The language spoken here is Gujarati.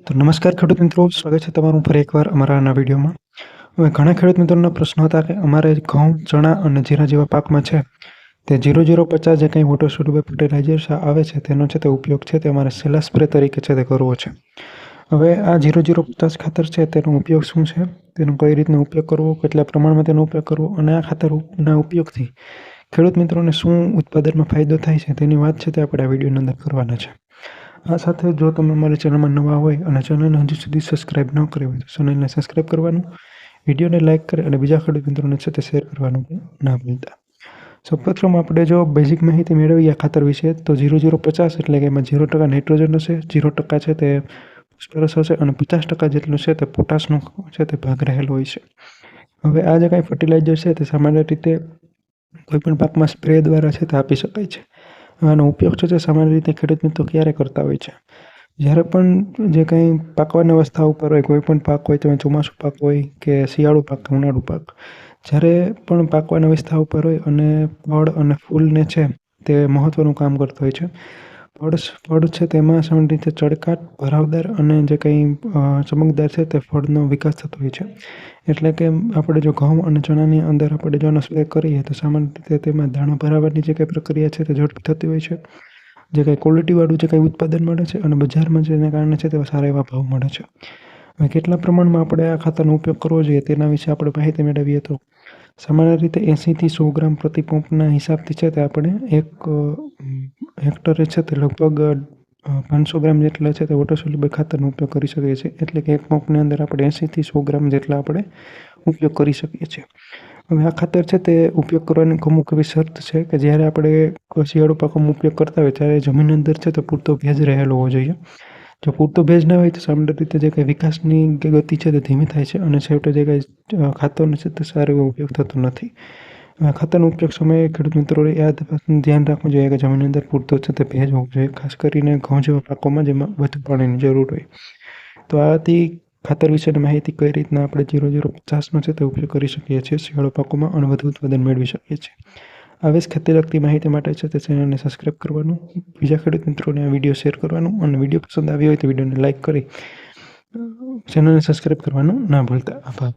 તો નમસ્કાર ખેડૂત મિત્રો, સ્વાગત છે તમારું ફરી એકવાર અમારા આ વિડીયોમાં. હવે ઘણા ખેડૂત મિત્રોના પ્રશ્નો હતા કે અમારે ઘઉં, ચણા અને જીરા જેવા પાકમાં છે તે 0050 જે કંઈ વોટર સોલ્યુબલ ફર્ટિલાઇઝર આવે છે તેનો છે તે ઉપયોગ છે તે અમારે સેલા સ્પ્રે તરીકે છે તે કરવો છે. હવે આ 0050 ખાતર છે તેનો ઉપયોગ શું છે, તેનો કઈ રીતનો ઉપયોગ કરવો, કેટલા પ્રમાણમાં તેનો ઉપયોગ કરવો અને આ ખાતરના ઉપયોગથી ખેડૂત મિત્રોને શું ઉત્પાદનમાં ફાયદો થાય છે તેની વાત છે તે આપણે આ વિડીયોની અંદર કરવાના છે. આ સાથે જો તમે અમારી ચેનલમાં નવા હોય અને ચેનલને હજુ સુધી સબસ્ક્રાઇબ ન કરી હોય તો ચેનલને સબસ્ક્રાઇબ કરવાનું, વિડીયોને લાઇક કરી અને બીજા ખેડૂત મિત્રોને છે તે શેર કરવાનું પણ ના ભૂલતા. સૌપ્રથમ આપણે જો બેઝિક માહિતી મેળવીએ આ ખાતર વિશે તો 0050 એટલે કે એમાં 0% નાઇટ્રોજન હશે, 0% છે તે ફોસ્ફરસ હશે અને 50% જેટલું છે તે પોટાશનો છે તે ભાગ રહેલો હોય છે. હવે આ જે કાંઈ ફર્ટિલાઇઝર છે તે સામાન્ય રીતે કોઈપણ પાકમાં સ્પ્રે દ્વારા છે તે આપી શકાય છે. આનો ઉપયોગ છે તે સામાન્ય રીતે ખેડૂત મિત્રો ક્યારે કરતા હોય છે, જ્યારે પણ જે કંઈ પાકવાની અવસ્થા ઉપર હોય, કોઈ પણ પાક હોય, તમે ચોમાસું પાક હોય કે શિયાળુ પાક કે ઉનાળુ પાક, જ્યારે પણ પાકવાની અવસ્થા ઉપર હોય અને ફળ અને ફૂલને છે તે મહત્ત્વનું કામ કરતો હોય છે. ફળ છે તેમાં સામાન્ય રીતે ચળકાટ, ભરાવદાર અને જે કંઈ ચમકદાર છે તે ફળનો વિકાસ થતો હોય છે. એટલે કે આપણે જો ઘઉં અને ચણાની અંદર આપણે જો સ્પ્રે કરીએ તો સામાન્ય રીતે તેમાં દાણા ભરાવાની જે કંઈ પ્રક્રિયા છે તે ઝડપી થતી હોય છે. જે કંઈ ક્વોલિટીવાળું જે કંઈ ઉત્પાદન મળે છે અને બજારમાં જેને કારણે છે તે સારા એવા ભાવ મળે છે. હવે કેટલા પ્રમાણમાં આપણે આ ખાતરનો ઉપયોગ કરવો જોઈએ તેના વિશે આપણે માહિતી મેળવીએ તો સામાન્ય રીતે 80 થી 100 ગ્રામ પ્રતિ પંપના હિસાબથી છે તે આપણે એક હેક્ટરે છે તે લગભગ 500 ગ્રામ જેટલા છે તે વોટર સોલ્યુબલ ખાતરનો ઉપયોગ કરી શકીએ છીએ. એટલે કે એક પંપની અંદર આપણે 80 થી 100 ગ્રામ જેટલા આપણે ઉપયોગ કરી શકીએ છીએ. હવે આ ખાતર છે તે ઉપયોગ કરવાની અમુક એવી શરત છે કે જ્યારે આપણે શિયાળુ પાકોમાં ઉપયોગ કરતા હોય ત્યારે જમીનની અંદર છે તો પૂરતો ભેજ રહેલો હોવો જોઈએ. જો પૂરતો ભેજ ના હોય તો સામાન્ય રીતે જે કંઈ વિકાસની ગતિ છે તે ધીમી થાય છે અને છેવટે જે કંઈ ખાતરનો છે તે સારો એવો ઉપયોગ થતો નથી. ખાતરનો ઉપયોગ સમયે ખેડૂત મિત્રોએ ધ્યાન રાખવું જોઈએ કે જમીનની અંદર પૂરતો છે તે ભેજ હોવો જોઈએ, ખાસ કરીને ઘઉં જેવા પાકોમાં જેમાં વધુ પાણીની જરૂર હોય. તો આથી ખાતર વિશેની માહિતી કઈ રીતના આપણે 0050નો છે તે ઉપયોગ કરી શકીએ છીએ શિયાળુ પાકોમાં અને વધુ ઉત્પાદન મેળવી શકીએ છીએ. આવી જ ખેતી લગતી માહિતી માટે છે તે ચેનલને સબસ્ક્રાઇબ કરવાનું, બીજા ખેડૂત મિત્રોને આ વિડીયો શેર કરવાનું અને વિડીયો પસંદ આવ્યો હોય તો વિડીયોને લાઇક કરી ચેનલને સબસ્ક્રાઇબ કરવાનું ના ભૂલતા. આભાર.